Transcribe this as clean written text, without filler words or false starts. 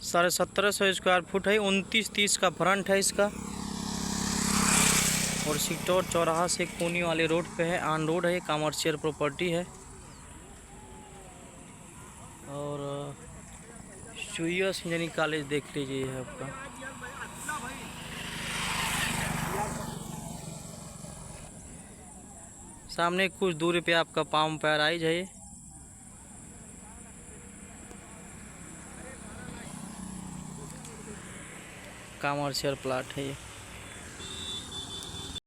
1750 square foot है। 29-30 का front है इसका और सिक्टौर चौराहा से कोनी वाले रोड पे है। ऑन रोड है, कमर्शियल प्रॉपर्टी है। और यूएस इंजीनियरिंग कॉलेज देख लीजिए है आपका। सामने कुछ दूरी पे आपका पाम पैराइज है। कमर्शियल प्लाट है ये।